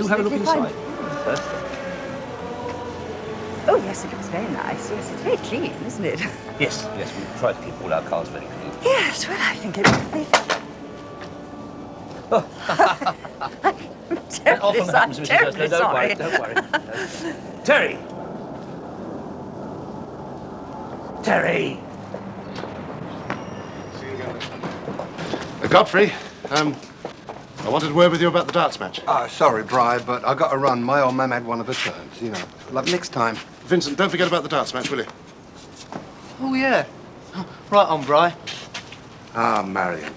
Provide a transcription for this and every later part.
have a look inside? Oh, yes, it looks very nice. Yes, it's very clean, isn't it? Yes, yes, we try to keep all our cars very clean. Yes, well, I think it would be. That often happens, Mrs. Hurst. No, don't sorry. worry, don't worry. Terry! Terry! Godfrey, I wanted to word with you about the darts match. Sorry, Bri, but I got to run. My old man had one of her turns, you know. Like next time. Vincent, don't forget about the darts match, will you? Oh, yeah. Right on, Bri. Ah, Marion.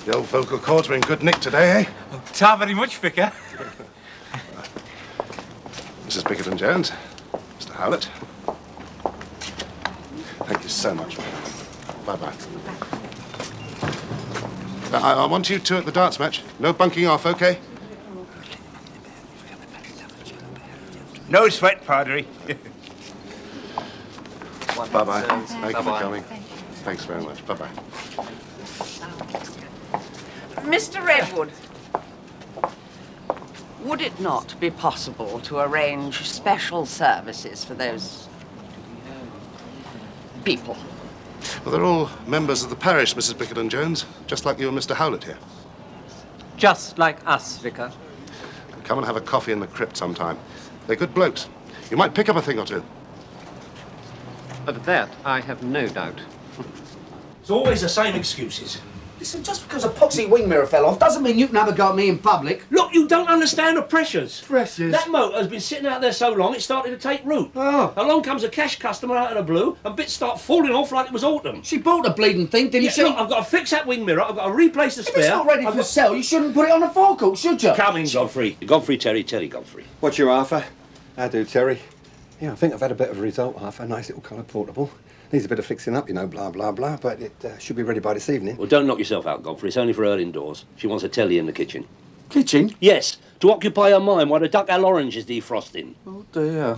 The old vocal cords were in good nick today, eh? Oh, ta very much, Vicar. Mrs. Bickerton-Jones, Mr. Howlett. Thank you so much. Bye-bye. I want you two at the darts match. No bunking off, OK? No sweat, Padre. Bye-bye. Thank you for coming. Thanks very much. Bye-bye. Mr. Redwood, would it not be possible to arrange special services for those people? Well, they're all members of the parish, Mrs. Bickerton-Jones, just like you and Mr. Howlett here. Just like us, Vicar. Come and have a coffee in the crypt sometime. They're good blokes. You might pick up a thing or two. Of that, I have no doubt. It's always the same excuses. Listen, just because a poxy wing mirror fell off doesn't mean you can have a go at me in public. Look, you don't understand the pressures. Pressures? That motor has been sitting out there so long, it's started to take root. Oh. Along comes a cash customer out of the blue, and bits start falling off like it was autumn. She bought the bleeding thing, didn't she? Look, I've got to fix that wing mirror, I've got to replace the If spare. it's not ready for sale, you shouldn't put it on the forecourt, should you? Come in, Godfrey. Godfrey, Terry, Godfrey. What's your Arthur? How do, Terry? Yeah, I think I've had a bit of a result, Arthur. Nice little colour portable. Needs a bit of fixing up, you know, blah, blah, blah, but it should be ready by this evening. Well, don't knock yourself out, Godfrey. It's only for her indoors. She wants a telly in the kitchen. Kitchen? Yes, to occupy her mind while the duck al orange is defrosting. Oh, dear.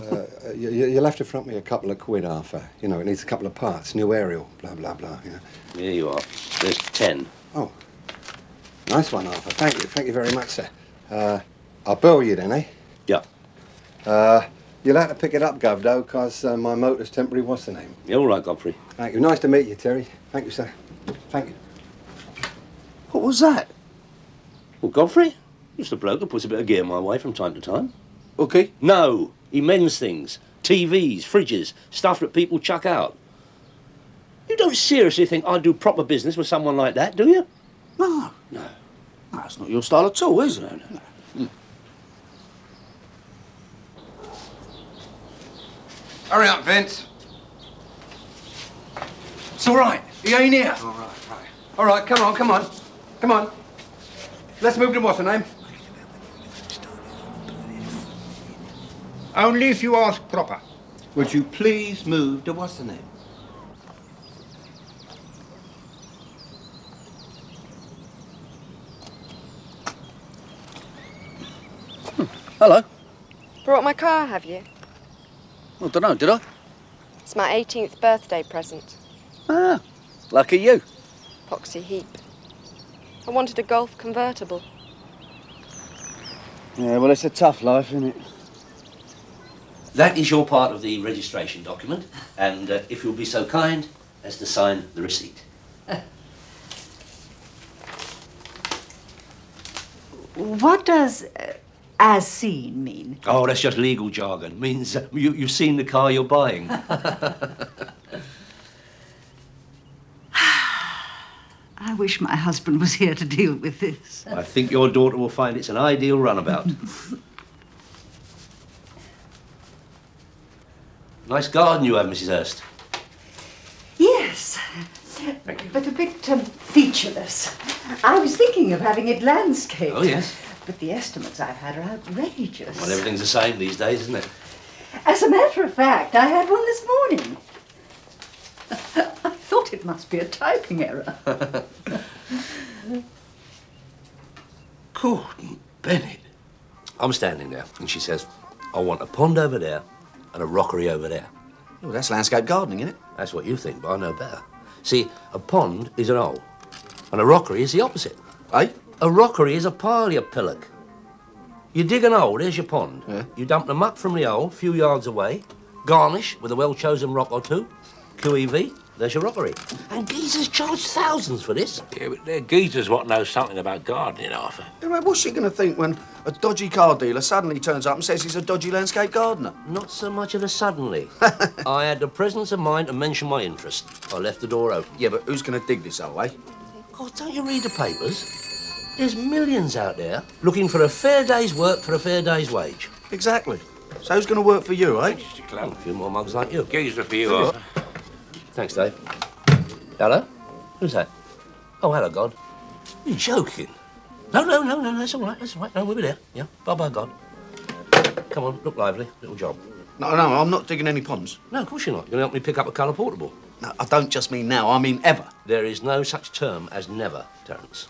You'll have to front me a couple of quid, Arthur. You know, it needs a couple of parts, new aerial, blah, blah, blah, you know. Here you are. There's 10. Oh, nice one, Arthur. Thank you very much, sir. I'll bill you then, eh? Yeah. You'll have to pick it up, Gov, though, because my motor's temporary. What's the name? You're all right, Godfrey. Thank you. Nice to meet you, Terry. Thank you, sir. Thank you. What was that? Well, Godfrey, just a bloke who puts a bit of gear my way from time to time. Okay. No, he mends things. TVs, fridges, stuff that people chuck out. You don't seriously think I'd do proper business with someone like that, do you? No. No. That's not your style at all, is it? No. Hurry up, Vince. It's all right. He ain't here. All right. All right, come on. Let's move to what's the name? Only if you ask proper. Would you please move to what's the name? Hello. Brought my car, have you? I don't know, did I? It's my 18th birthday present. Ah, lucky you. Poxy heap. I wanted a Golf convertible. Yeah, well, it's a tough life, isn't it? That is your part of the registration document, and if you'll be so kind as to sign the receipt. What does as seen mean? Oh, that's just legal jargon. Means you've seen the car you're buying. I wish my husband was here to deal with this. I think your daughter will find it's an ideal runabout. Nice garden you have, Mrs. Hurst. Yes, but a bit featureless. I was thinking of having it landscaped. Oh, yes. But the estimates I've had are outrageous. Well, everything's the same these days, isn't it? As a matter of fact, I had one this morning. I thought it must be a typing error. Gordon Bennett. I'm standing there, and she says, I want a pond over there and a rockery over there. Well, that's landscape gardening, isn't it? That's what you think, but I know better. See, a pond is an hole, and a rockery is the opposite. Eh? A rockery is a pile, you pillock. You dig an hole, there's your pond. Yeah. You dump the muck from the hole a few yards away, garnish with a well-chosen rock or two, QEV, there's your rockery. And geezers charge thousands for this. Yeah, but they're geezers what know something about gardening, Arthur. Yeah, mate, what's she going to think when a dodgy car dealer suddenly turns up and says he's a dodgy landscape gardener? Not so much of a suddenly. I had the presence of mind to mention my interest. I left the door open. Yeah, but who's going to dig this hole, eh? God, don't you read the papers? There's millions out there looking for a fair day's work for a fair day's wage. Exactly. So who's going to work for you, eh? Just a club. A few more mugs like you. Geezer for you, Arthur. Thanks, Dave. Hello? Who's that? Oh, hello, God. You're joking. No, that's all right, No, we'll be there. Yeah, bye-bye, God. Come on, look lively. Little job. No, I'm not digging any ponds. No, of course you're not. You're going to help me pick up a colour portable. No, I don't just mean now, I mean ever. There is no such term as never, Terence.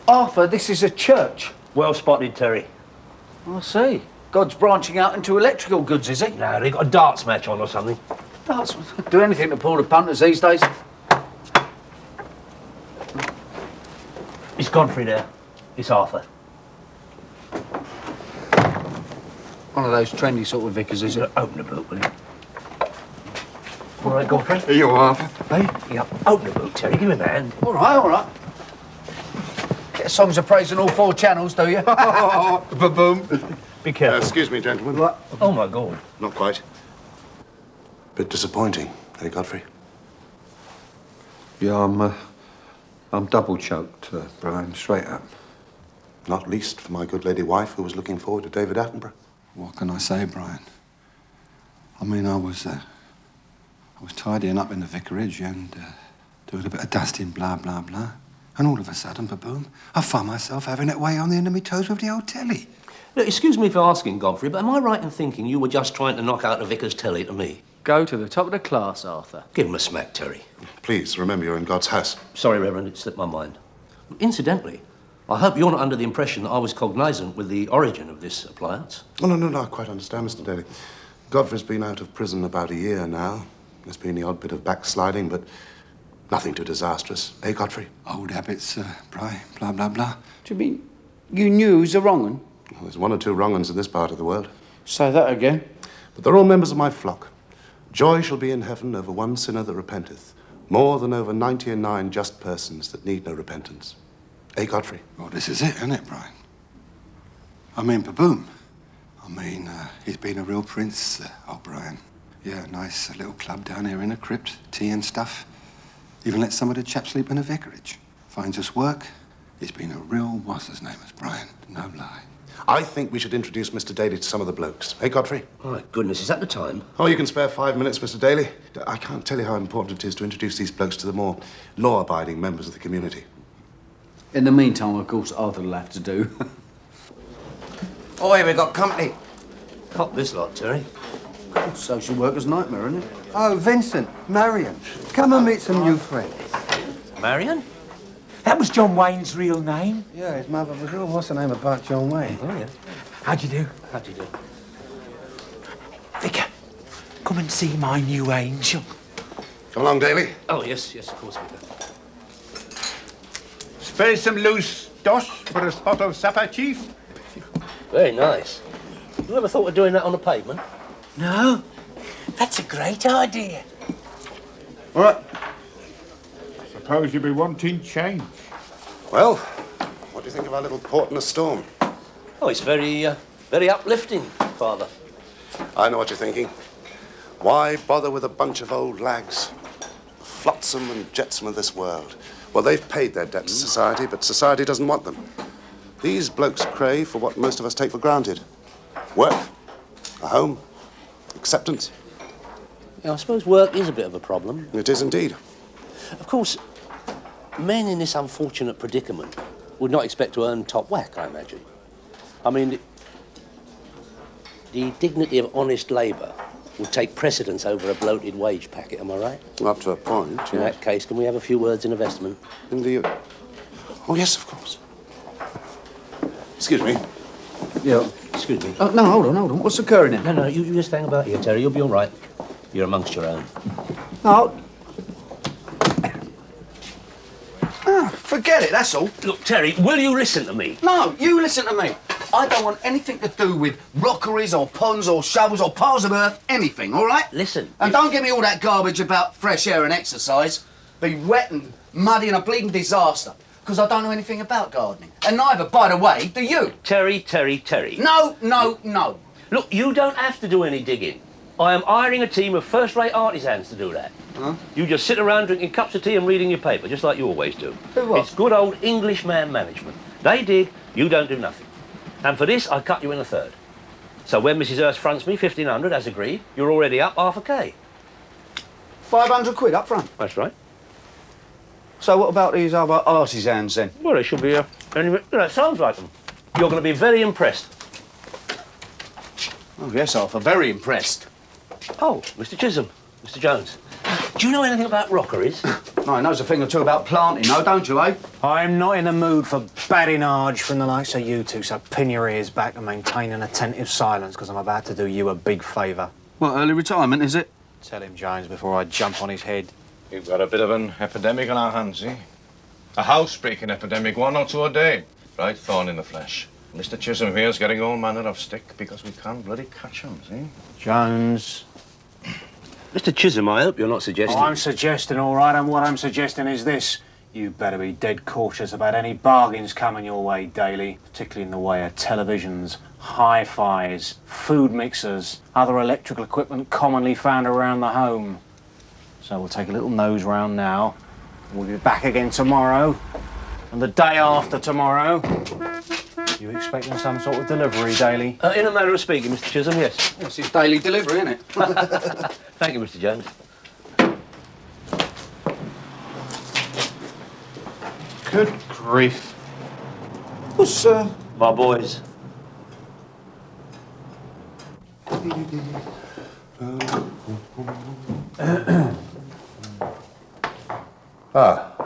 Arthur, this is a church. Well spotted, Terry. I see. God's branching out into electrical goods, is he? No, they got a darts match on or something. That's do anything to pull the punters these days. It's Godfrey there. It's Arthur. One of those trendy sort of vicars, is it? Open the book, will you? All right, Godfrey? Here you are, Arthur. Hey? Yeah, open the book, Terry. Give him a hand. All right. Get songs of praise on all 4 channels, do you? Ba-boom. Be careful. Excuse me, gentlemen. What? Oh, my God. Not quite. Bit disappointing, eh, Godfrey? Yeah, I'm double choked, Brian, straight up. Not least for my good lady wife, who was looking forward to David Attenborough. What can I say, Brian? I mean, I was tidying up in the vicarage and doing a bit of dusting, blah, blah, blah. And all of a sudden, ba-boom, I find myself having it way on the end of my toes with the old telly. Look, excuse me for asking, Godfrey, but am I right in thinking you were just trying to knock out the vicar's telly to me? Go to the top of the class, Arthur. Give him a smack, Terry. Please, remember you're in God's house. Sorry, Reverend, it slipped my mind. Incidentally, I hope you're not under the impression that I was cognizant with the origin of this appliance. Oh, no, I quite understand, Mr. Daley. Godfrey's been out of prison about a year now. There's been the odd bit of backsliding, but nothing too disastrous. Eh, Godfrey? Old habits, Brian, blah, blah, blah. Do you mean you knew he was a wrong un? Well, there's 1 or 2 wrong uns in this part of the world. Say that again. But they're all members of my flock. Joy shall be in heaven over 1 sinner that repenteth, more than over 99 just persons that need no repentance. Eh, Godfrey? Well, this is it, isn't it, Brian? I mean, ba-boom. I mean, he's been a real prince, old Brian. Yeah, nice little club down here in a crypt, tea and stuff. Even let some of the chaps sleep in the vicarage. Finds us work. He's been a real what's his name is, Brian. No lie. I think we should introduce Mr. Daley to some of the blokes. Eh, Godfrey? Oh, my goodness, is that the time? Oh, you can spare 5 minutes, Mr. Daley. I can't tell you how important it is to introduce these blokes to the more law-abiding members of the community. In the meantime, of course, Arthur will have to do. Oh, here we got company. Cop this lot, Terry. Social worker's nightmare, isn't it? Oh, Vincent, Marion. Come and meet some new friends. Marion? That was John Wayne's real name. Yeah, his mother was real. What's the name about John Wayne? Oh, yeah. How'd you do? How'd you do? Vicar, come and see my new angel. Come along, Daley. Oh, yes, of course we do. Spare some loose dosh for a spot of supper, Chief? Very nice. You ever thought of doing that on the pavement? No, that's a great idea. All right. Suppose you'll be wanting change. Well, what do you think of our little port in a storm? Oh, it's very uplifting, Father. I know what you're thinking. Why bother with a bunch of old lags? The flotsam and jetsam of this world. Well, they've paid their debt to society, but society doesn't want them. These blokes crave for what most of us take for granted. Work, a home, acceptance. Yeah, I suppose work is a bit of a problem. It is indeed. Of course, men in this unfortunate predicament would not expect to earn top whack, I imagine. I mean, the dignity of honest labour would take precedence over a bloated wage packet, am I right? Up to a point, In yes. that case, can we have a few words in a vestment? In the... Oh, yes, of course. Excuse me. Yeah. Excuse me. Oh, no, hold on. What's occurring here? No, you just hang about here, Terry. You'll be all right. You're amongst your own. No. Forget it, that's all. Look, Terry, will you listen to me? No, you listen to me. I don't want anything to do with rockeries or ponds or shovels or piles of earth, anything, all right? Listen. And don't give me all that garbage about fresh air and exercise. Be wet and muddy and a bleeding disaster. Because I don't know anything about gardening. And neither, by the way, do you. Terry. No, no, no. Look, you don't have to do any digging. I am hiring a team of first-rate artisans to do that. Huh? You just sit around drinking cups of tea and reading your paper, just like you always do. Do what? It's good old Englishman management. They dig, you don't do nothing. And for this, I cut you in a third. So when Mrs. Hurst fronts me 1,500, as agreed, you're already up half a K. 500 quid up front. That's right. So what about these other artisans then? Well, they should be, anyway, it sounds like them. You're going to be very impressed. Oh, yes, Arthur, very impressed. Oh, Mr. Chisholm, Mr. Jones. Do you know anything about rockeries? No, he knows a thing or two about planting, no, don't you, eh? I'm not in the mood for badinage from the likes of you two, so pin your ears back and maintain an attentive silence, because I'm about to do you a big favour. What, early retirement, is it? Tell him, Jones, before I jump on his head. We've got a bit of an epidemic on our hands, eh? A housebreaking epidemic, 1 or 2 a day. Right thorn in the flesh. Mr. Chisholm here's getting all manner of stick because we can't bloody catch 'em, see? Jones. Mr. Chisholm, I hope you're not suggesting... Oh, I'm suggesting, all right, and what I'm suggesting is this. You better be dead cautious about any bargains coming your way, Daley, particularly in the way of televisions, hi-fis, food mixers, other electrical equipment commonly found around the home. So we'll take a little nose round now. We'll be back again tomorrow, and the day after tomorrow. You expecting some sort of delivery, Daley? In a manner of speaking, Mr. Chisholm, yes. Yes, it's daily delivery, isn't it? Thank you, Mr. Jones. Good grief. What's, My boys.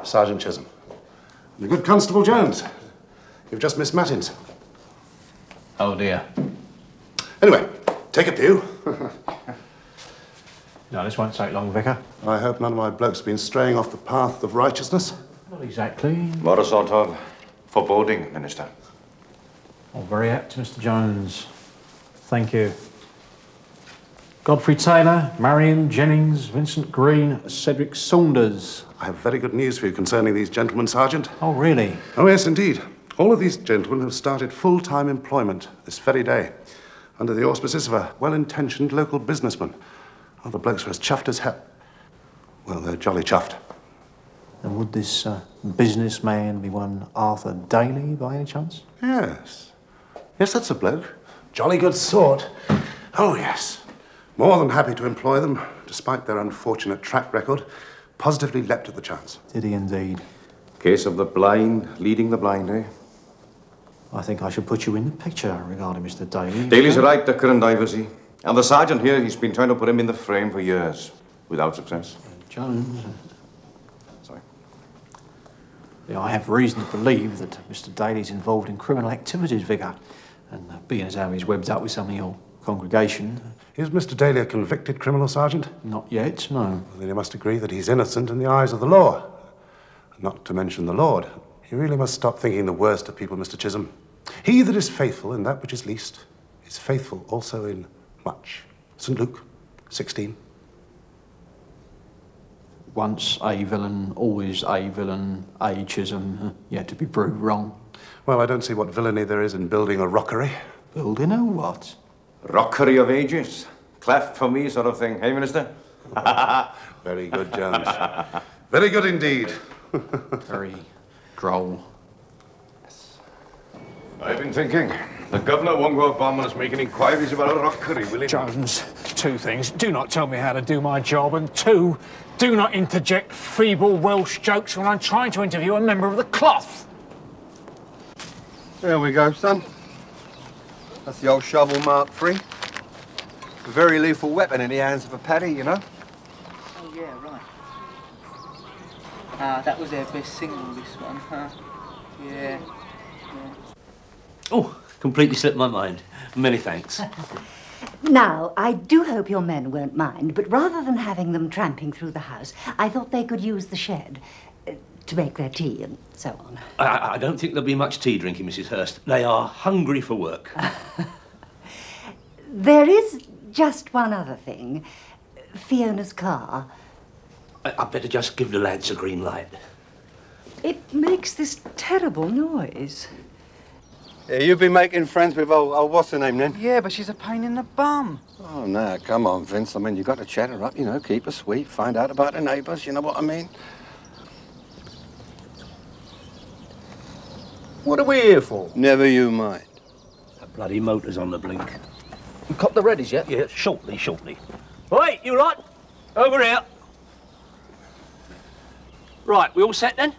Sergeant Chisholm. The good Constable Jones. You've just missed Matins. Oh, dear. Anyway, take a pew. No, this won't take long, Vicar. I hope none of my blokes have been straying off the path of righteousness. Not exactly. What a sort of foreboding, Minister. Oh, very apt, Mr. Jones. Thank you. Godfrey Taylor, Marion Jennings, Vincent Green, Cedric Saunders. I have very good news for you concerning these gentlemen, Sergeant. Oh, really? Oh, yes, indeed. All of these gentlemen have started full-time employment this very day, under the auspices of a well-intentioned local businessman. Oh, the blokes are as chuffed as hell. Well, they're jolly chuffed. And would this businessman be one Arthur Daley, by any chance? Yes. Yes, that's a bloke. Jolly good sort. Oh, yes. More than happy to employ them, despite their unfortunate track record. Positively leapt at the chance. Did he indeed? Case of the blind leading the blind, eh? I think I should put you in the picture regarding Mr. Daley. Daley's right, the current Iversy. And the sergeant here, he's been trying to put him in the frame for years, without success. Jones. Sorry. Yeah, I have reason to believe that Mr. Daley's involved in criminal activities, Vicar. And being as how he's webbed up with some of your congregation... Is Mr. Daley a convicted criminal, Sergeant? Not yet, no. Well, then you must agree that he's innocent in the eyes of the law. Not to mention the Lord. You really must stop thinking the worst of people, Mr. Chisholm. He that is faithful in that which is least is faithful also in much. St. Luke 16. Once a villain, always a villain, A. Chisholm, yet to be proved wrong. Well, I don't see what villainy there is in building a rockery. Building a what? Rockery of ages. Cleft for me sort of thing, hey, Minister? Very good, Jones. Very good indeed. Very droll. I've been thinking. The governor won't go up and is making inquiries about a rockery, will he? Jones, 2 things. Do not tell me how to do my job, and 2, do not interject feeble Welsh jokes when I'm trying to interview a member of the cloth. There we go, son. That's the old shovel Mark III. A very lethal weapon in the hands of a paddy, you know. Oh, yeah, right. That was their best single, this one, huh? Yeah. Oh, completely slipped my mind. Many thanks. Now, I do hope your men won't mind, but rather than having them tramping through the house, I thought they could use the shed to make their tea and so on. I don't think there'll be much tea drinking, Mrs. Hurst. They are hungry for work. There is just one other thing. Fiona's car. I'd better just give the lads a green light. It makes this terrible noise. Yeah, you've been making friends with old what's her name then? Yeah, but she's a pain in the bum. Oh, no, come on, Vince. I mean, you've got to chat her up, you know, keep her sweet, find out about the neighbours, you know what I mean? What are we here for? Never you mind. That bloody motor's on the blink. You copped the readies yet? Yeah, shortly. Wait, you lot? Over here. Right, we all set then?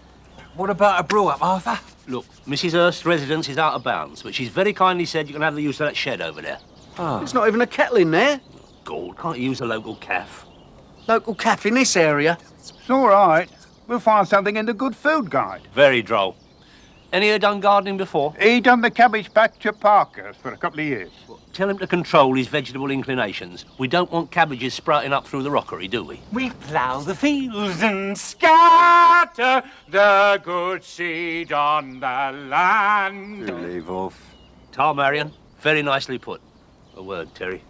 What about a brew up, Arthur? Look, Mrs. Hurst's residence is out of bounds, but she's very kindly said you can have the use of that shed over there. There's not even a kettle in there. God, can't you use a local caff? Local cafe in this area? It's all right. We'll find something in the good food guide. Very droll. Any of you done gardening before? He done the cabbage patch to Parker's for a couple of years. Tell him to control his vegetable inclinations. We don't want cabbages sprouting up through the rockery, do we? We plough the fields and scatter the good seed on the land. You leave off. Tar, Marion. Very nicely put. A word, Terry.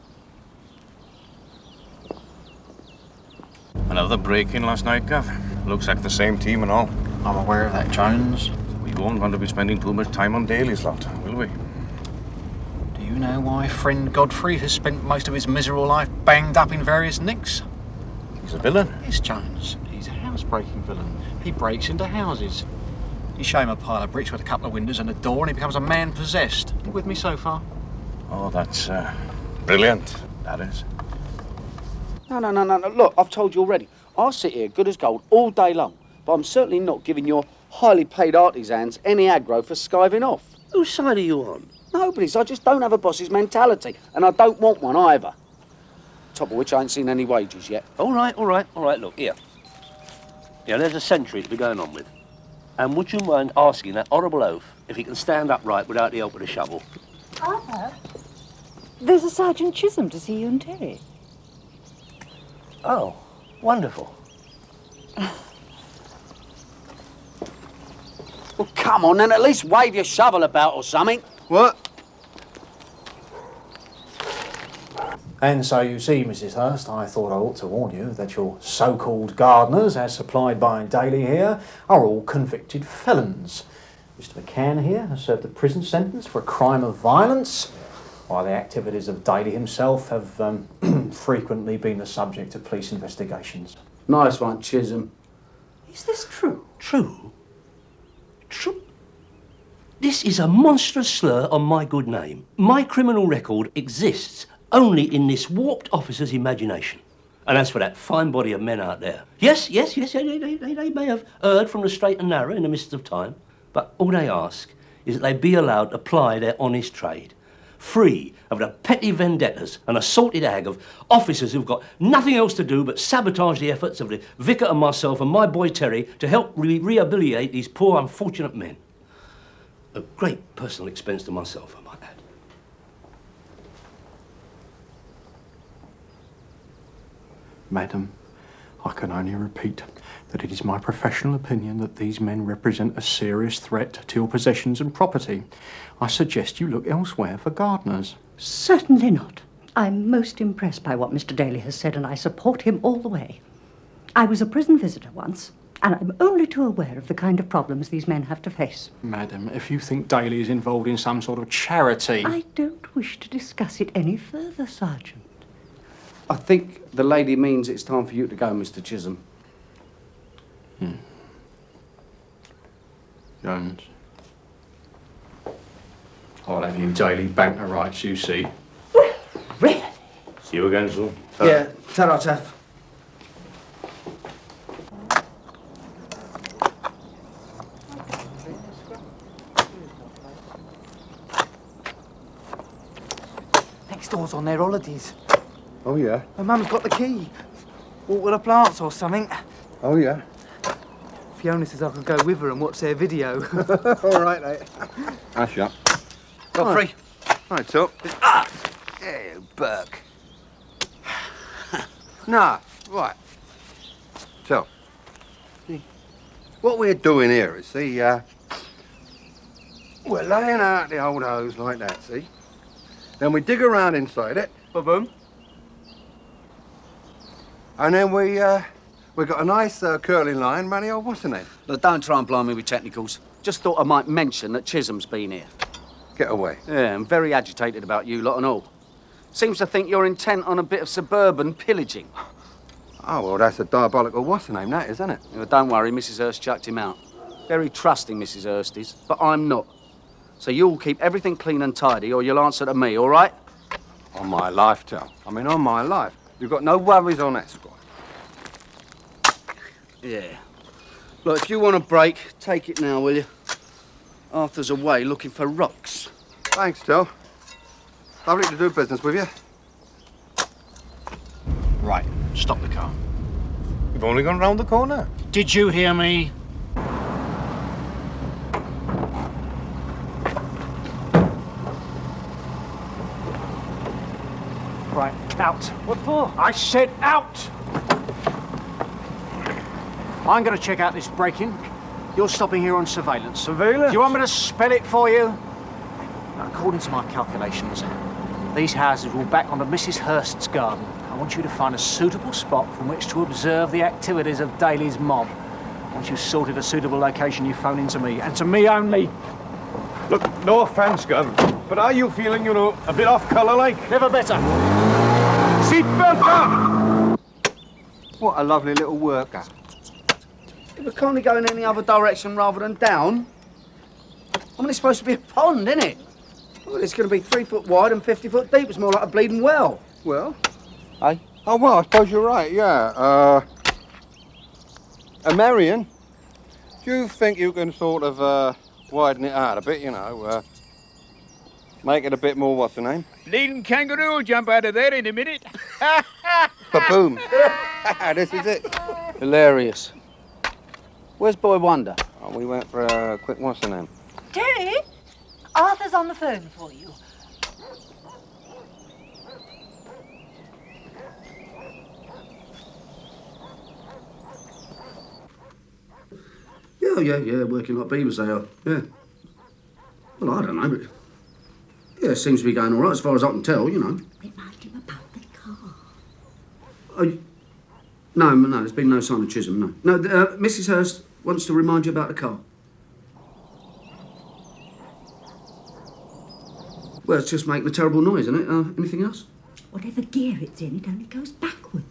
Another break-in last night, Gav. Looks like the same team and all. I'm aware of that, Jones. We won't want to be spending too much time on Daly's lot, will we? Do you know why friend Godfrey has spent most of his miserable life banged up in various nicks? He's a villain. Yes, Jones. He's a house-breaking villain. He breaks into houses. You show him a pile of bricks with a couple of windows and a door and he becomes a man possessed. You with me so far? Oh, that's brilliant, that is. No. Look, I've told you already. I'll sit here good as gold all day long, but I'm certainly not giving your highly paid artisans any aggro for skiving off. Whose side are you on? Nobody's. I just don't have a boss's mentality, and I don't want one either. Top of which I ain't seen any wages yet. All right. Look, here. Yeah, there's a century to be going on with. And would you mind asking that horrible oaf if he can stand upright without the help of a shovel? Arthur, there's a Sergeant Chisholm to see you and Terry. Oh, wonderful. Well, come on, then at least wave your shovel about or something. What? And so you see, Mrs. Hurst, I thought I ought to warn you that your so-called gardeners, as supplied by Daley here, are all convicted felons. Mr. McCann here has served a prison sentence for a crime of violence, while the activities of Daley himself have frequently been the subject of police investigations. Nice one, Chisholm. Is this true? True? This is a monstrous slur on my good name. My criminal record exists only in this warped officer's imagination. And as for that fine body of men out there, yes, they may have erred from the straight and narrow in the mists of time, but all they ask is that they be allowed to ply their honest trade, free of the petty vendettas and assaulted ag of officers who've got nothing else to do but sabotage the efforts of the vicar and myself and my boy Terry to help rehabilitate these poor unfortunate men. A great personal expense to myself, I might add. Madam, I can only repeat that it is my professional opinion that these men represent a serious threat to your possessions and property. I suggest you look elsewhere for gardeners. Certainly not. I'm most impressed by what Mr. Daley has said, and I support him all the way. I was a prison visitor once, and I'm only too aware of the kind of problems these men have to face. Madam, if you think Daley is involved in some sort of charity... I don't wish to discuss it any further, Sergeant. I think the lady means it's time for you to go, Mr. Chisholm. Jones. I'll have you daily banker rights, you see. Really? See you again soon. Yeah, ta-ra, Taff. Next door's on their holidays. Oh, yeah? My mum's got the key. Water the plants or something. Oh, yeah? Fiona says I could go with her and watch their video. All right, mate. Hush up. Godfrey. Right, so. Hey, Burke. Nah, right. So, see, what we're doing here is, see, we're laying out the old hose like that, see? Then we dig around inside it. Ba-boom. And then we got a nice curling line round the old what's the name? Look, don't try and blind me with technicals. Just thought I might mention that Chisholm's been here. Get away. Yeah, I'm very agitated about you lot and all. Seems to think you're intent on a bit of suburban pillaging. Oh, well, that's a diabolical what's the name, that, isn't it? Well, don't worry, Mrs. Hurst chucked him out. Very trusting, Mrs. Hurst is, but I'm not. So you'll keep everything clean and tidy, or you'll answer to me, all right? On my life, Tom. I mean, on my life. You've got no worries on that score. Yeah. Look, if you want a break, take it now, will you? Arthur's away looking for rocks. Thanks, Till. Lovely to do business with you. Right, stop the car. We've only gone round the corner. Did you hear me? Right, out. What for? I said out! I'm going to check out this break-in. You're stopping here on surveillance. Surveillance? Do you want me to spell it for you? Now, according to my calculations, these houses will back onto Mrs. Hurst's garden. I want you to find a suitable spot from which to observe the activities of Daley's mob. Once you've sorted a suitable location, you phone in to me, and to me only. Look, no offence, Gun, but are you feeling, you know, a bit off colour like? Never better. Seatbelt on! What a lovely little worker. We can't go in any other direction rather than down. I mean, it's supposed to be a pond, isn't it? Well, it's going to be 3 foot wide and 50 foot deep. It's more like a bleeding well. Well? Hey? Oh, well, I suppose you're right, yeah. Marion, do you think you can sort of, widen it out a bit, you know, make it a bit more, what's the name? Bleeding kangaroo will jump out of there in a minute. Ba-boom. This is it. Hilarious. Where's Boy Wonder? Oh, we went for a quick, what's the name? Terry, Arthur's on the phone for you. Yeah, working like beavers they are, yeah. Well, I don't know, but... Yeah, it seems to be going all right as far as I can tell, you know. Remind him about the car. Oh, no, there's been no sign of Chisholm, no. No, Mrs. Hurst wants to remind you about the car. Well, it's just making a terrible noise, isn't it? Anything else? Whatever gear it's in, it only goes backwards.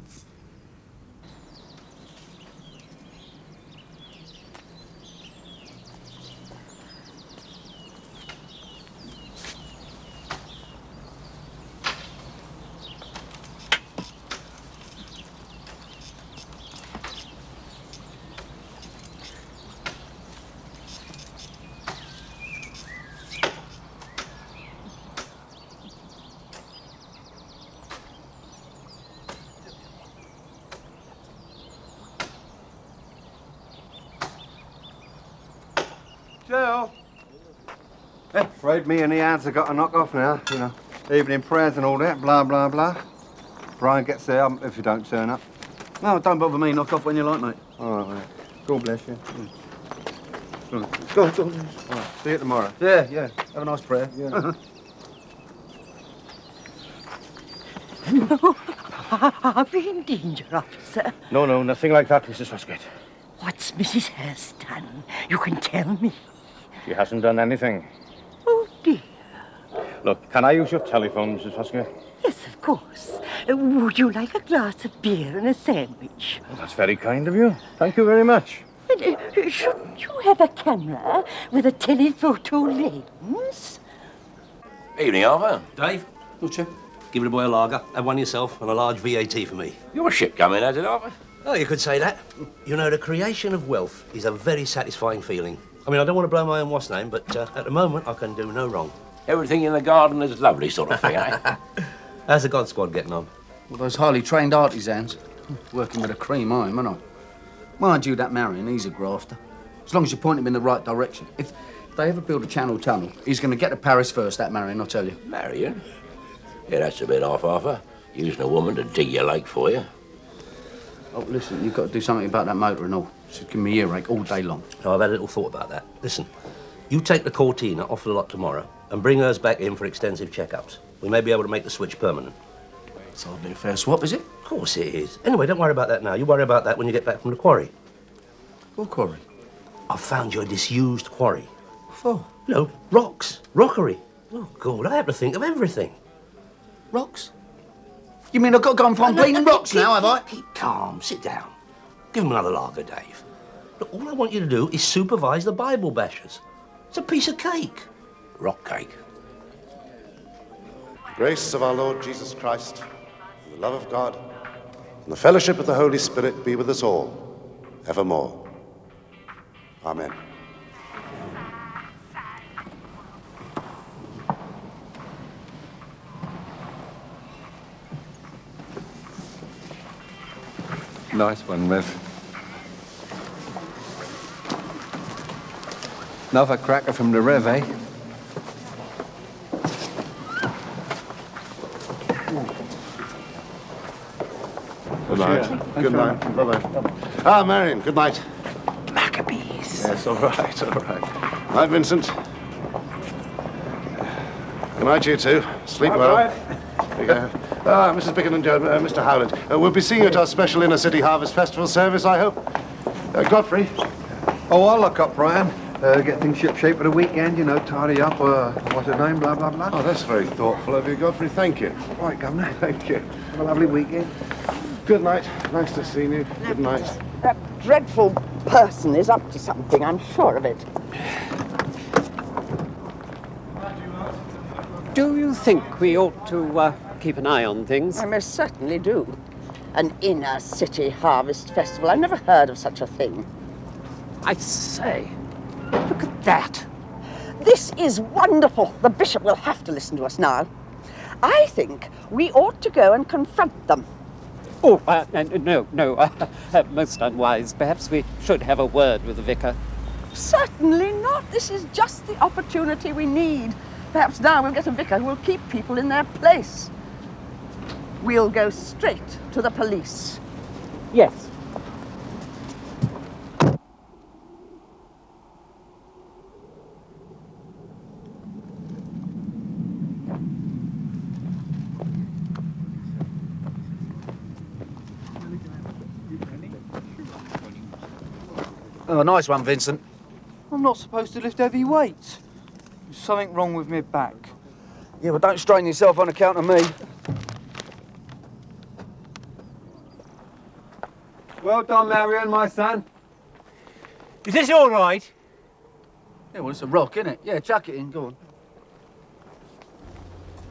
Jill. Afraid me and the ads have got to knock off now, you know. Evening prayers and all that, blah, blah, blah. Brian gets there if you don't turn up. No, don't bother me. Knock off when you like, mate. All right, mate. God bless you. Go. All right, see you tomorrow. Yeah. Have a nice prayer. Yeah. Are we in danger, officer? No, nothing like that, Mrs. Foskett. What's Mrs. Hurst done? You can tell me. She hasn't done anything. Oh, dear. Look, can I use your telephone, Mrs. Foskett? Yes, of course. Would you like a glass of beer and a sandwich? Well, that's very kind of you. Thank you very much. Shouldn't you have a camera with a telephoto lens? Evening, Arthur. Dave? Whatcha? Give the boy a lager. Have one yourself and a large VAT for me. Your ship coming, has it, Arthur? Oh, you could say that. You know, the creation of wealth is a very satisfying feeling. I mean, I don't want to blow my own what's name, but at the moment, I can do no wrong. Everything in the garden is lovely sort of thing, eh? How's the God Squad getting on? Well, those highly trained artisans. Working with a cream, I am, aren't I? Mind you, that Marion, he's a grafter. As long as you point him in the right direction. If they ever build a channel tunnel, he's going to get to Paris first, that Marion, I'll tell you. Marion? Yeah, that's a bit off, Arthur. Using a woman to dig your lake for you. Oh, listen, you've got to do something about that motor and all. She's giving me earache all day long. Oh, I've had a little thought about that. Listen, you take the Cortina off the lot tomorrow and bring hers back in for extensive checkups. We may be able to make the switch permanent. It's hardly a fair swap, is it? Of course it is. Anyway, don't worry about that now. You worry about that when you get back from the quarry. What quarry? I've found your disused quarry. For? No, rocks. Rockery. Oh, God, I have to think of everything. Rocks? You mean I've got to go and find bleeding rocks now, have I? Keep calm. Sit down. Give him another lager, Dave. Look, all I want you to do is supervise the Bible bashers. It's a piece of cake. Rock cake. The grace of our Lord Jesus Christ, and the love of God, and the fellowship of the Holy Spirit be with us all, evermore. Amen. Nice one, Rev. Another cracker from the Rev, eh? Good night. Good night. Bye-bye. Ah, Marion, good night. Maccabees. Yes, all right, all right. Night, Vincent. Good night, you two. Sleep well. There you go. Ah, Mrs. Bicken and Joe, Mr. Howlett. We'll be seeing you at our special Inner City Harvest Festival service, I hope. Godfrey. Oh, I'll look up, Brian. Get things ship-shape for the weekend, you know, tidy up, what's her name, blah, blah, blah. Oh, that's very thoughtful of you, Godfrey. Thank you. Right, Governor. Thank you. Have a lovely weekend. Good night. Nice to see you. Good night. That dreadful person is up to something, I'm sure of it. Do you think we ought to keep an eye on things? I most certainly do. An inner city harvest festival. I've never heard of such a thing. I say, look at that. This is wonderful. The bishop will have to listen to us now. I think we ought to go and confront them. Oh, no, most unwise. Perhaps we should have a word with the vicar. Certainly not. This is just the opportunity we need. Perhaps now we'll get a vicar who will keep people in their place. We'll go straight to the police. Yes. Oh, nice one, Vincent. I'm not supposed to lift heavy weights. There's something wrong with my back. Yeah, well, don't strain yourself on account of me. Well done, Marion, my son. Is this all right? Yeah, well, it's a rock, isn't it? Yeah, chuck it in, go on.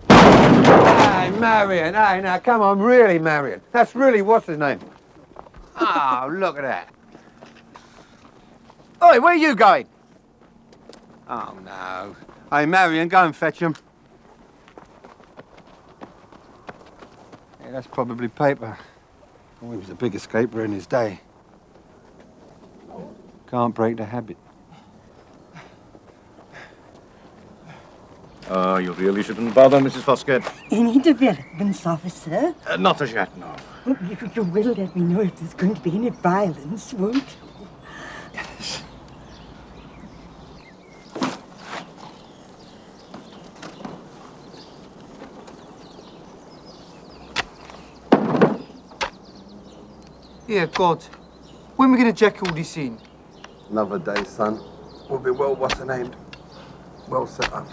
Hey, Marion, hey, now, come on, really, Marion. That's really, what's his name? Oh, look at that. Oi, where are you going? Oh, no. Hey, Marion, go and fetch him. Yeah, that's probably paper. Oh, he was a big escaper in his day. Can't break the habit. Oh, you really shouldn't bother, Mrs. Foskett. Any developments, officer? Not as yet, no. Well, you will let me know if there's going to be any violence, won't you? Yeah, God. When are we going to jack all this in? Another day, son. We'll be well, what's her name? Well set up.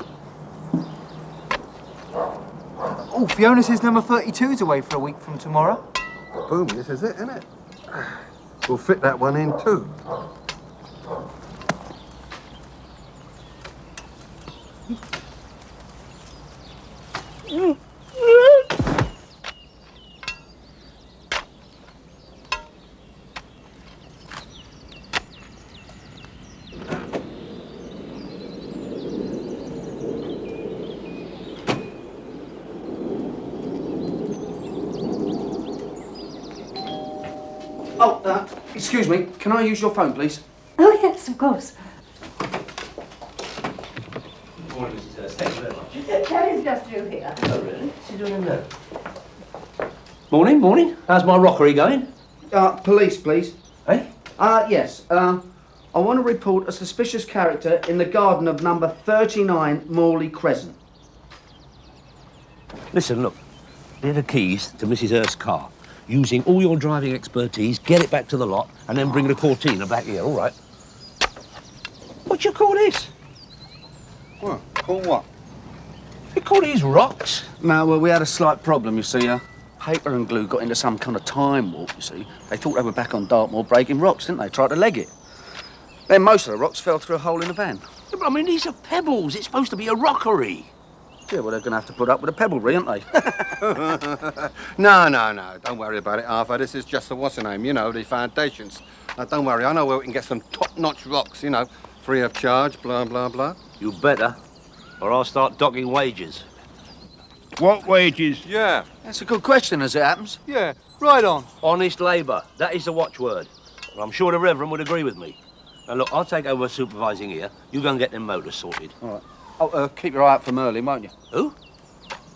Oh, Fiona says number 32 is away for a week from tomorrow. Boom, this is it, isn't it? We'll fit that one in too. Oh, excuse me. Can I use your phone, please? Oh, yes, of course. Morning, Mrs. Hurst. Thank you very much. Terry's just through here. Oh, really? What's he doing in there? Morning, morning. How's my rockery going? Police, please. Eh? Yes. I want to report a suspicious character in the garden of number 39 Morley Crescent. Listen, look. Here are the keys to Mrs. Hurst's car. Using all your driving expertise, get it back to the lot, and then bring the Cortina back here, all right? What do you call this? What? Call what? You call these rocks? No, well, we had a slight problem, you see. Paper and glue got into some kind of time warp, you see. They thought they were back on Dartmoor breaking rocks, didn't they? Tried to leg it. Then most of the rocks fell through a hole in the van. Yeah, but I mean, these are pebbles. It's supposed to be a rockery. Yeah, well, they're going to have to put up with a pebblery, aren't they? No. Don't worry about it, Arthur. This is just the what's-her-name, you know, the foundations. Now, don't worry. I know where we can get some top-notch rocks, you know, free of charge, blah, blah, blah. You better, or I'll start docking wages. What wages? Yeah. That's a good question, as it happens. Yeah, right on. Honest labour. That is the watchword. Well, I'm sure the Reverend would agree with me. Now, look, I'll take over supervising here. You go and get them motors sorted. All right. Oh, keep your eye out for Merlin, won't you? Who?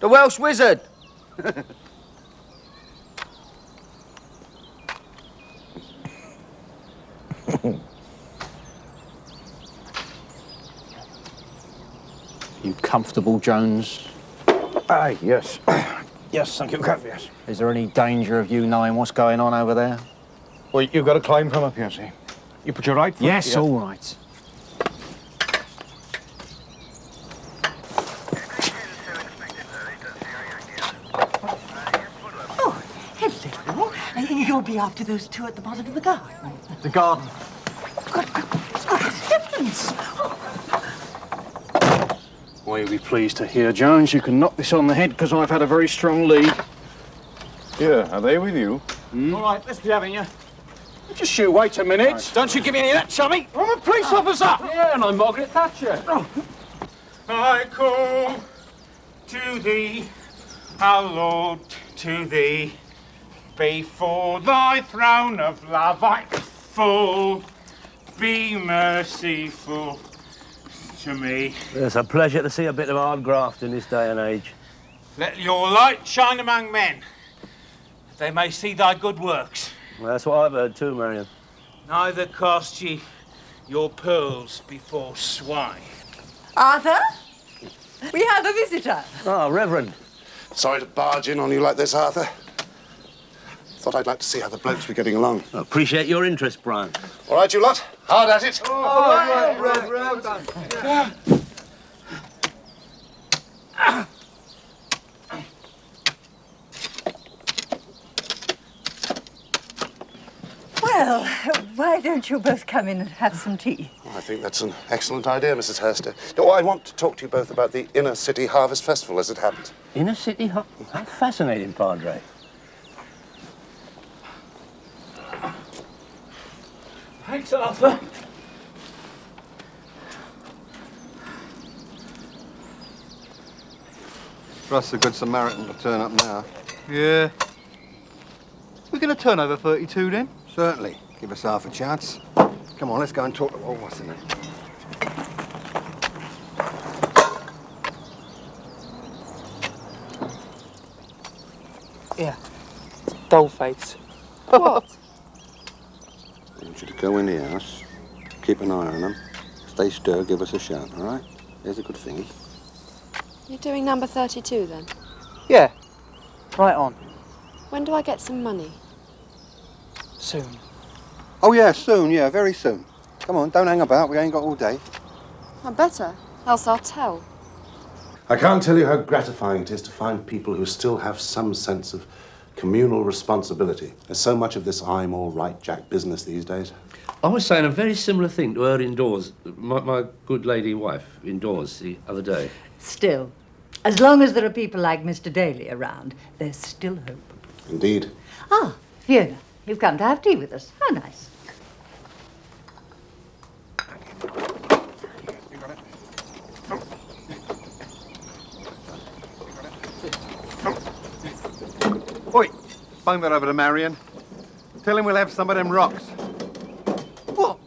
The Welsh Wizard! You comfortable, Jones? Aye, yes. Yes, thank you, Captain, yes. Is there any danger of you knowing what's going on over there? Well, you've got to climb from up here, see? You put your right foot... Yes, all right. Hello. You'll be after those two at the bottom of the garden. The garden. Good heavens! Well, you'll be pleased to hear, Jones, you can knock this on the head because I've had a very strong lead. Here, are they with you? All right, let's be having you. Just you wait a minute. Right. Don't you give me any of that, chummy. I'm a police officer. Yeah, and I'm Margaret Thatcher. Oh. I call to thee, our Lord, to thee. Before thy throne of love I fall. Be merciful to me. It's a pleasure to see a bit of hard graft in this day and age. Let your light shine among men, that they may see thy good works. Well, that's what I've heard too, Marion. Neither cast ye your pearls before swine. Arthur? We have a visitor. Oh, Reverend. Sorry to barge in on you like this, Arthur. Thought I'd like to see how the blokes were getting along. I appreciate your interest, Brian. All right, you lot. Hard at it. Well, why don't you both come in and have some tea? I think that's an excellent idea, Mrs. Hurster. Oh, I want to talk to you both about the Inner City Harvest Festival as it happened. Inner City Harvest? How fascinating, Padre. Thanks, Arthur. Trust the Good Samaritan to turn up now. Yeah. We're going to turn over 32 then? Certainly. Give us half a chance. Come on, let's go and talk to... Oh, what's the name? Yeah. Dollface. What? I want you to go in the house, keep an eye on them. If they stir, give us a shout, all right? There's a good thingy. You're doing number 32 then? Yeah. Right on. When do I get some money? Soon. Oh, yeah, soon, yeah, very soon. Come on, don't hang about. We ain't got all day. I better, else I'll tell. I can't tell you how gratifying it is to find people who still have some sense of communal responsibility. There's so much of this I'm all right, Jack business these days. I was saying a very similar thing to her indoors, my good lady wife indoors the other day. Still, as long as there are people like Mr. Daley around, there's still hope. Indeed. Ah, Fiona, you've come to have tea with us. How nice. Oi, bung that over to Marion. Tell him we'll have some of them rocks. What?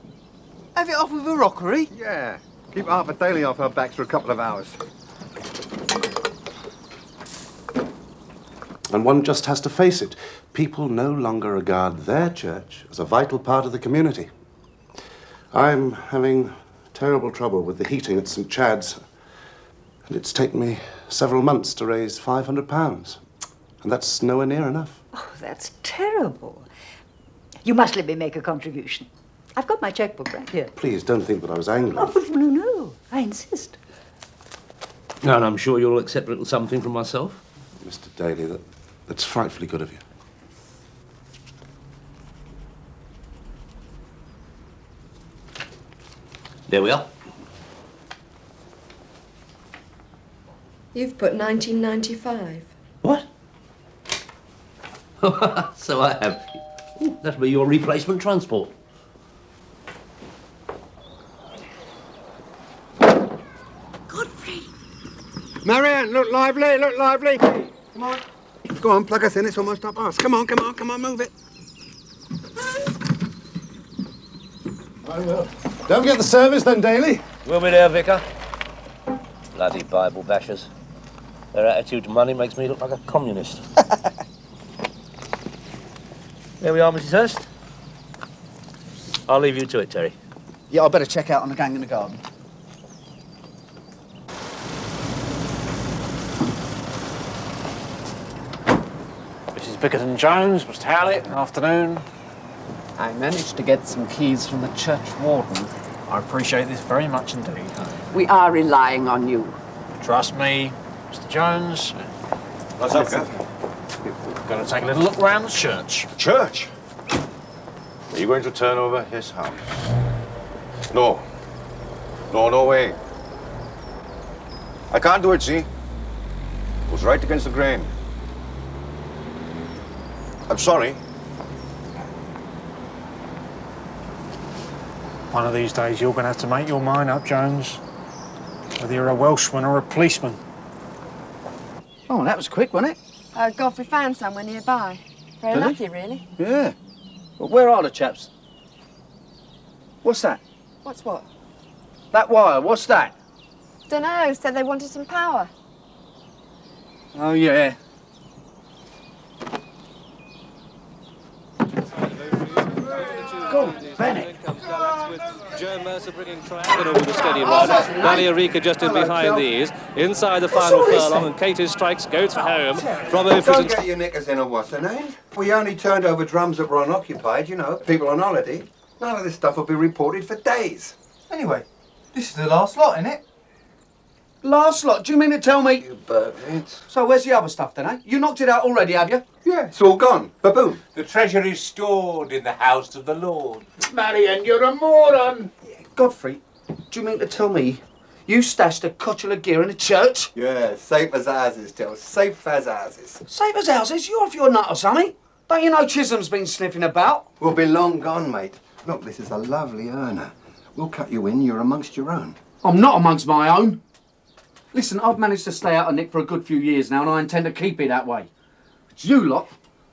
Have it off with a rockery? Yeah. Keep Arthur Daley off our backs for a couple of hours. And one just has to face it. People no longer regard their church as a vital part of the community. I'm having terrible trouble with the heating at St. Chad's. And it's taken me several months to raise £500. And that's nowhere near enough. Oh, that's terrible. You must let me make a contribution. I've got my checkbook right here. Please don't think that I was angry. Oh, no. I insist. And I'm sure you'll accept a little something from myself. Mr. Daley, that's frightfully good of you. There we are. You've put 1995. What? So I have. Ooh, that'll be your replacement transport. Marianne, look lively, look lively. Come on. Go on, plug us in, it's almost up us. Come on, move it. I will. Don't forget the service then, Daley. We'll be there, Vicar. Bloody Bible bashers. Their attitude to money makes me look like a communist. There we are, Mrs. Hurst. I'll leave you to it, Terry. Yeah, I better check out on the gang in the garden. Mrs. Bickerton Jones, Mr. Howlett, afternoon. I managed to get some keys from the church warden. I appreciate this very much indeed. We are relying on you. Trust me, Mr. Jones. What's up, Gav? We're going to take a little look round the church. Church? Are you going to turn over his house? No. No way. I can't do it, see? It was right against the grain. I'm sorry. One of these days you're going to have to make your mind up, Jones. Whether you're a Welshman or a policeman. Oh, that was quick, wasn't it? Godfrey found somewhere nearby. Very Did he? lucky, really. Yeah. Well, where are the chaps? What's that? What's what? That wire, what's that? Dunno, said they wanted some power. Oh, yeah. Go on, Bennett. Joe Mercer bringing triangle over the steady run. Valierica just in behind these. Inside the final furlong, and Katie's strikes goes home. From Don't get your knickers in or what's her name? We only turned over drums that were unoccupied, you know, people on holiday. None of this stuff will be reported for days. Anyway, this is the last lot, isn't it? Last lot? Do you mean to tell me? You bird-heads. So where's the other stuff then, eh? You knocked it out already, have you? Yeah, it's all gone. Ba-boom. The treasure is stored in the house of the Lord. Marianne, you're a moron! Godfrey, do you mean to tell me you stashed a cotchel of gear in a church? Yeah, safe as houses, Till. Safe as houses. Safe as houses? You're off your nut or something? Don't you know Chisholm's been sniffing about? We'll be long gone, mate. Look, this is a lovely earner. We'll cut you in, you're amongst your own. I'm not amongst my own. Listen, I've managed to stay out of Nick for a good few years now, and I intend to keep it that way. It's you lot,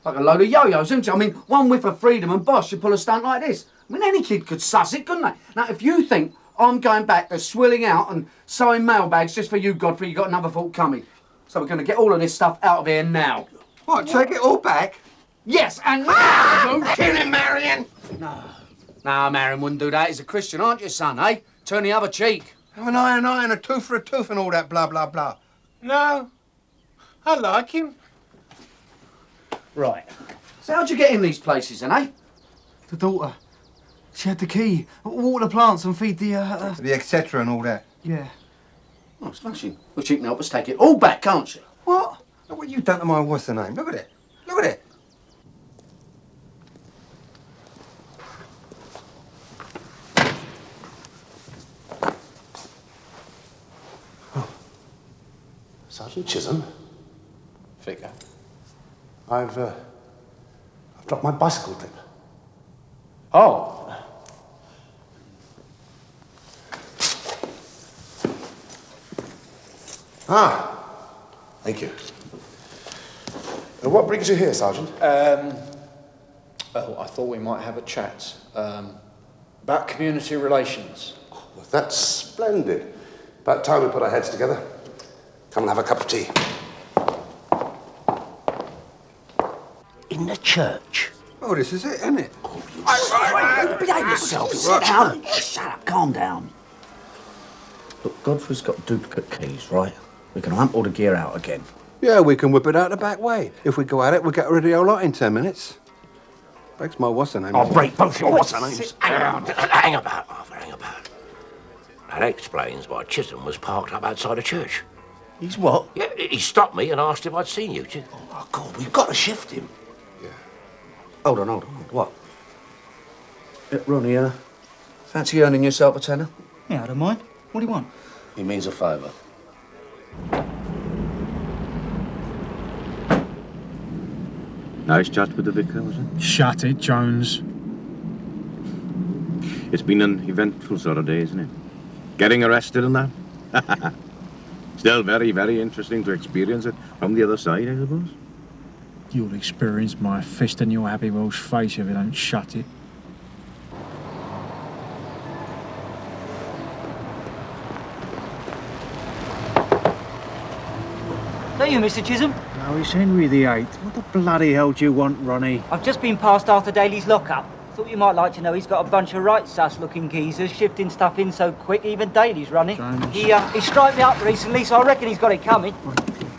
like a load of yo-yos, isn't you? I mean, one whiff of freedom and boss should pull a stunt like this. I mean, any kid could suss it, couldn't they? Now, if you think I'm going back to swilling out and sewing mailbags just for you, Godfrey, you got another thought coming. So we're going to get all of this stuff out of here now. What, take it all back? Yes, and... Kill him, Marion! No, Marion wouldn't do that. He's a Christian, aren't you, son, eh? Turn the other cheek. Have an eye and a tooth for a tooth and all that blah, blah, blah. No, I like him. Right. So how'd you get in these places, then, eh? The daughter. She had the key. Water the plants and feed the, The etc. and all that. Yeah. Oh, smashing. Well, she can help us take it all back, can't she? What? Look what you've done to my what's the name. Look at it. Look at it. Sergeant Chisholm? Vicar. I've dropped my bicycle tip. Oh. Ah, thank you. What brings you here, Sergeant? Oh, I thought we might have a chat about community relations. Oh, well, that's splendid. About time we put our heads together. Come and have a cup of tea. In the church. Oh, this is it, isn't it? Behave yourself. Sit down. Shut up. Calm down. Look, Godfrey's got duplicate keys, right? We can hump all the gear out again. Yeah, we can whip it out the back way. If we go at it, we'll get rid of the whole lot in 10 minutes. Breaks my what's-her-name. I'll break both your what's-her-names. Hang about, Arthur, hang about. That explains why Chisholm was parked up outside the church. He's what? Yeah, he stopped me and asked if I'd seen you. Oh, God, we've got to shift him. Hold on. What? Ronnie, fancy earning yourself a tenner? Yeah, I don't mind. What do you want? He means a favour. Nice chat with the vicar, was it? Shut it, Jones. It's been an eventful sort of day, isn't it? Getting arrested and that. Still very, very interesting to experience it from the other side, I suppose. You'll experience my fist in your Happy Welsh face if you don't shut it. Is that you, Mr. Chisholm? No, it's Henry VIII. What the bloody hell do you want, Ronnie? I've just been past Arthur Daley's lockup. Thought you might like to know he's got a bunch of right sus-looking geezers shifting stuff in so quick, even Daley's running. Jones. He striped me up recently, so I reckon he's got it coming.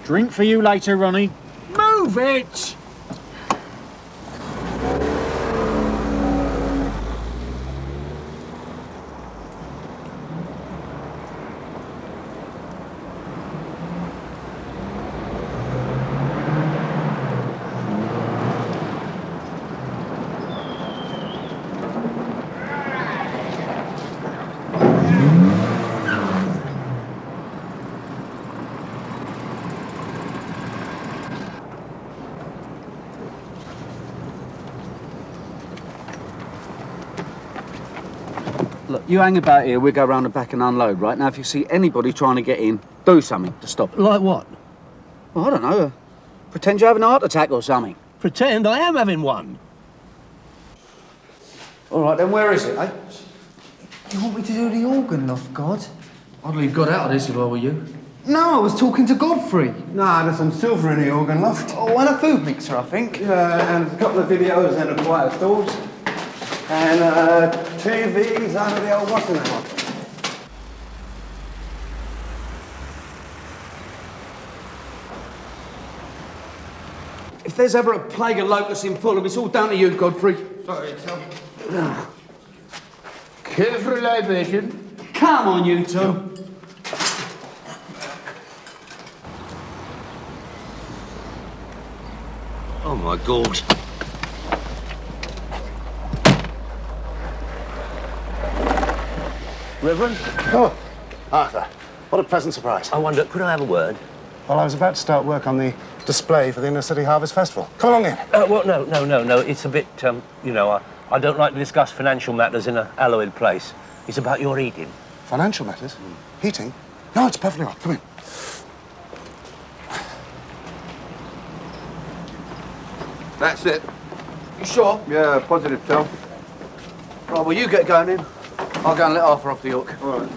Drink for you later, Ronnie. Move it! Look, you hang about here, we'll go round the back and unload, right? Now, if you see anybody trying to get in, do something to stop it. Like what? Well, I don't know. Pretend you're having a heart attack or something. Pretend I am having one. All right, then where is it, eh? Do you want me to do the organ loft, God? I'd leave God out of this if I were you. No, I was talking to Godfrey. Nah, there's some silver in the organ loft. Oh, and a food mixer, I think. Yeah, and a couple of videos and a quiet stalls. And TVs under the old what's-her-name. If there's ever a plague of locusts in Fulham, it's all down to you, Godfrey. Sorry, Tom. Careful libation. Come on, you two. Oh, my God. Reverend? Oh, Arthur, what a pleasant surprise. I wonder, could I have a word? Well, I was about to start work on the display for the Inner City Harvest Festival. Come along in. Well, no. It's a bit, I don't like to discuss financial matters in a hallowed place. It's about your eating. Financial matters? Heating? No, it's perfectly right. Come in. That's it. You sure? Yeah, positive, Phil. Right, well, you get going in. I'll go and let Arthur off the hook. All right.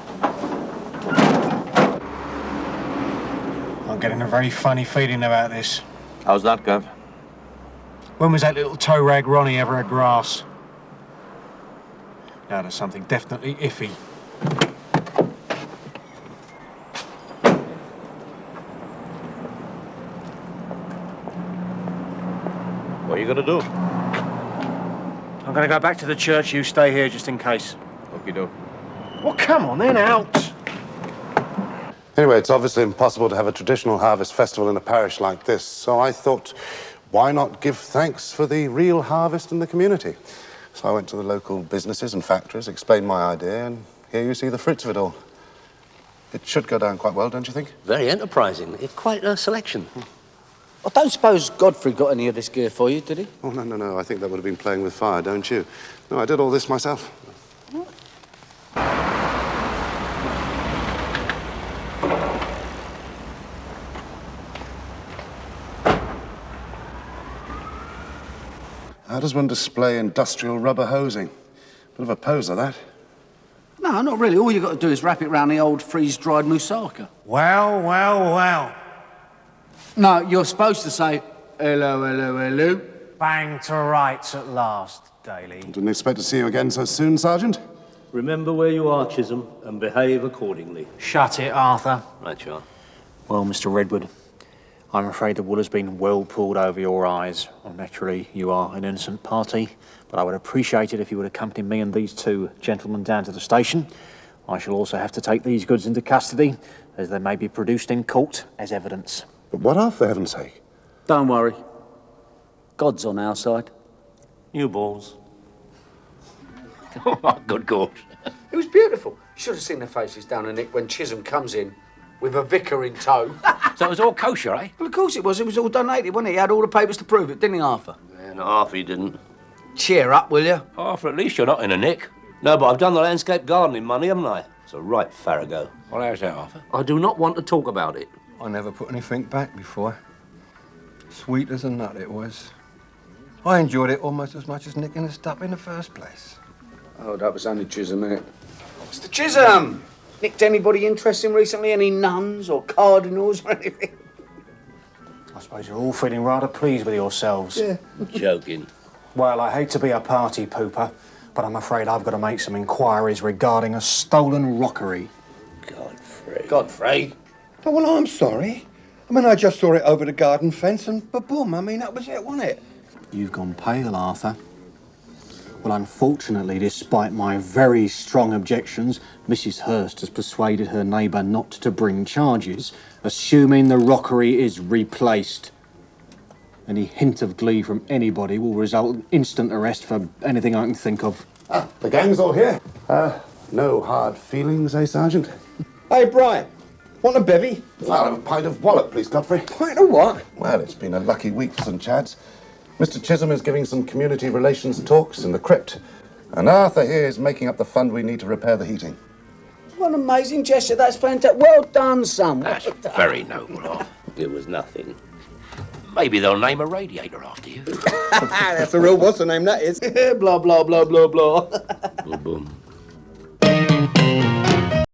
I'm getting a very funny feeling about this. How's that, Gav? When was that little toe rag Ronnie ever had grass? Now there's something definitely iffy. What are you gonna do? I'm gonna go back to the church, you stay here just in case. Okie doke. Well, come on then, out! Anyway, it's obviously impossible to have a traditional harvest festival in a parish like this, so I thought, why not give thanks for the real harvest in the community? So I went to the local businesses and factories, explained my idea, and here you see the fruits of it all. It should go down quite well, don't you think? Very enterprising. It's quite a selection. I don't suppose Godfrey got any of this gear for you, did he? Oh, no. I think that would have been playing with fire, don't you? No, I did all this myself. How does one display industrial rubber hosing? Bit of a poser, that. No, not really. All you got to do is wrap it round the old freeze-dried moussaka. Wow. No, you're supposed to say, hello, hello, hello. Bang to rights at last, Daley. Didn't expect to see you again so soon, Sergeant. Remember where you are, Chisholm, and behave accordingly. Shut it, Arthur. Right, you are. Well, Mr. Redwood, I'm afraid the wool has been well pulled over your eyes. Well, naturally, you are an innocent party, but I would appreciate it if you would accompany me and these two gentlemen down to the station. I shall also have to take these goods into custody, as they may be produced in court as evidence. But what of, for heaven's sake? Don't worry. God's on our side. You balls. Oh, my good God. It was beautiful. You should have seen the faces down in Nick when Chisholm comes in with a vicar in tow. So it was all kosher, eh? Well, of course it was. It was all donated, wasn't it? He had all the papers to prove it, didn't he, Arthur? Yeah, not half he didn't. Cheer up, will you? Arthur, at least you're not in a nick. No, but I've done the landscape gardening money, haven't I? It's a right farrago. Well, how's that, Arthur? I do not want to talk about it. I never put anything back before. Sweet as a nut it was. I enjoyed it almost as much as nicking the stuff in the first place. Oh, that was only Chisholm, innit? Mr. Chisholm! Nicked anybody interesting recently? Any nuns or cardinals or anything? I suppose you're all feeling rather pleased with yourselves. Yeah. Joking. Well, I hate to be a party pooper, but I'm afraid I've got to make some inquiries regarding a stolen rockery. Godfrey. Oh, well, I'm sorry. I mean, I just saw it over the garden fence and ba-boom. I mean, that was it, wasn't it? You've gone pale, Arthur. Well, unfortunately, despite my very strong objections, Mrs. Hurst has persuaded her neighbour not to bring charges, assuming the rockery is replaced. Any hint of glee from anybody will result in instant arrest for anything I can think of. Ah, the gang's all here. No hard feelings, eh, Sergeant? Hey, Brian, want a bevy? I'll have a pint of wallop, please, Godfrey. Pint of what? Well, it's been a lucky week for St. Chad's. Mr. Chisholm is giving some community relations talks in the crypt, and Arthur here is making up the fund we need to repair the heating. What an amazing gesture. That's fantastic. Well done, son. That's very noble, Arthur. It was nothing. Maybe they'll name a radiator after you. That's a real what's the name that is. blah, blah, blah, blah, blah. Boom, boom.